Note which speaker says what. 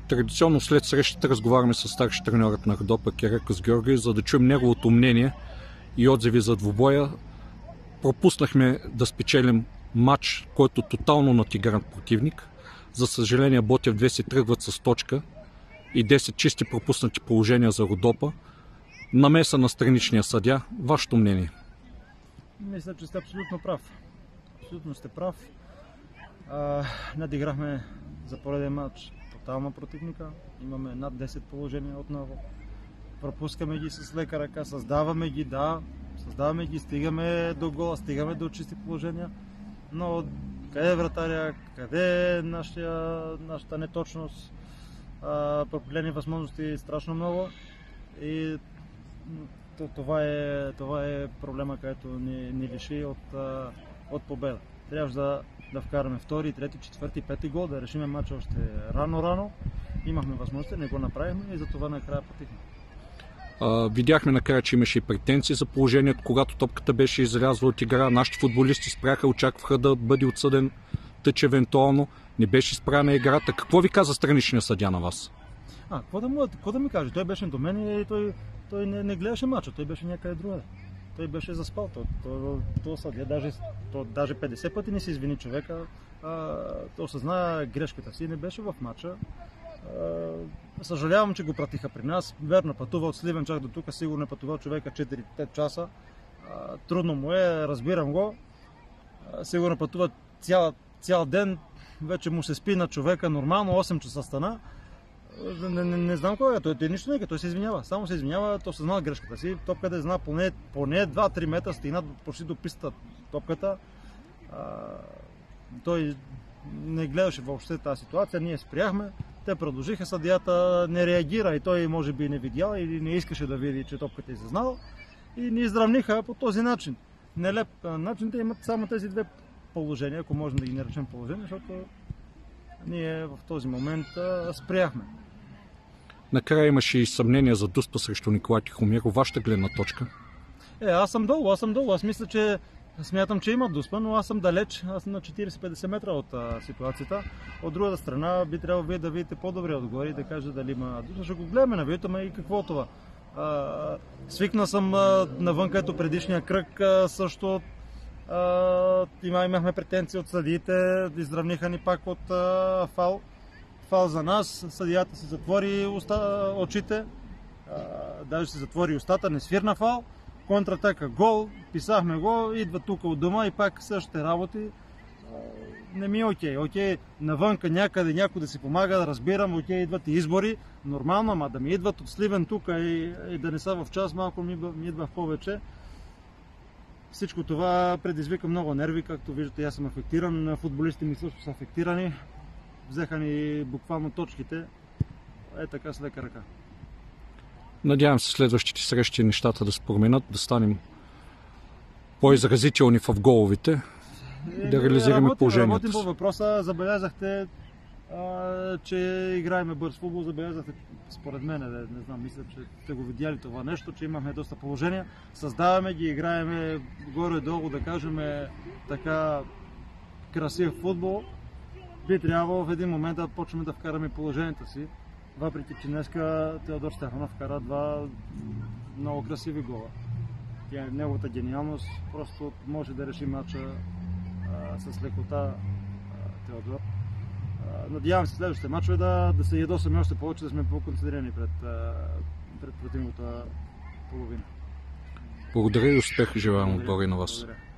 Speaker 1: Традиционно след срещата разговаряме с старши треньорът на Родопа Керекос Георги, за да чуем неговото мнение и отзиви за двубоя. Пропуснахме да спечелим матч, който тотално надигран противник. За съжаление Ботев 2 се тръгват с точка и 10 чисти пропуснати положения за Родопа. Намеса на страничния съдия. Вашето мнение?
Speaker 2: Мисля, че сте абсолютно прав. Абсолютно сте прав. Надиграхме за пореден матч тотално противника. Имаме над 10 положения отново. Пропускаме ги с лека ръка, създаваме ги, създаваме ги, стигаме до гола, стигаме до чисти положения. Но къде е вратаря, къде е нашата неточност, пропилени възможности страшно много. И това е проблема, който ни лиши от победа. Трябваше да вкараме втори, трети, четвърти, пети гол, да решим матча още рано. Имахме възможности, не го направихме и затова накрая потихме.
Speaker 1: Видяхме накрая, че имаше и претенции за положението, когато топката беше излязла от игра. Нашите футболисти спряха, очакваха да бъде отсъден тъч евентуално. Не беше спряна играта. Какво ви каза страничния съдия на вас?
Speaker 2: Какво да ми каже? Той беше до мен и той не гледаше мача, той беше някъде другаде. Той беше заспал. То съдия даже 50 пъти не се извини човека. Той осъзна грешката си и не беше в мача. Съжалявам, че го пратиха при нас. Верно, пътува от Сливен чак до тук, сигурно е пътувал човека 4-5 часа. Трудно му е, разбирам го. Сигурно пътува цял ден, вече му се спи на човека нормално, 8 часа стана. Не знам кой е, той нищо не е, той се извинява. Само се извинява, той съзнава грешката си. Топката е зна поне 2-3 метра, стигна почти до пистата топката. Той не гледаше въобще тази ситуация, ние спряхме. Те продължиха, съдията не реагира и той може би не видял или не искаше да види, че топката е зазнала. И ни изравниха по този начин. Нелеп начин, те имат само тези две положения, ако можем да ги наречем положения, защото ние в този момент спряхме.
Speaker 1: Накрая имаше и съмнение за дуспа срещу Николай Тихомиров. Вашата гледна точка?
Speaker 2: Аз съм долу. Аз мисля, че смятам, че има дуспа, но аз съм далеч. Аз съм на 40-50 метра от ситуацията. От другата страна би трябвало вие да видите по-добре отгоре и да кажете дали има дуспа. Ще го гледаме на видеото, и какво това? Свикна съм навън, като предишния кръг също. Имахме претенции от съдиите, изравниха ни пак от фал. Фал за нас, съдията се затвори очите, даже се затвори устата, не свирна фал. Контратака гол, писахме го, идва тук от дома и пак същите работи. Не ми е окей. Навънка някъде някой да си помага, да разбирам, окей, идват и избори, нормално, ама да ми идват от Сливен тук и да не са в час, малко ми идва в повече. Всичко това предизвика много нерви, както виждате, аз съм афектиран, футболисти ми също са афектирани. Взеха ни буквално точките, така с лека ръка.
Speaker 1: Надявам се следващите срещи нещата да се променят, да станем по-изразителни в головите и да реализираме положението.
Speaker 2: Работим по въпроса, забелязахте, че играеме бърз футбол, забелязахте, според мен, не знам, мисля, че сте го видяли това нещо, че имахме доста положения, създаваме ги, играеме горе-долу, да кажем, така красив футбол. Би трябвало в един момент да почнем да вкараме положението си, въпреки че днеска Теодор Стефанов вкара два много красиви гола. Неговата гениалност просто може да реши матча с лекота Теодор. Надявам се следващите мачове да се ядосаме още повече, да сме по-концентрирани пред противната половина.
Speaker 1: Благодаря и успех желаем отбора и на вас.
Speaker 2: Благодаря.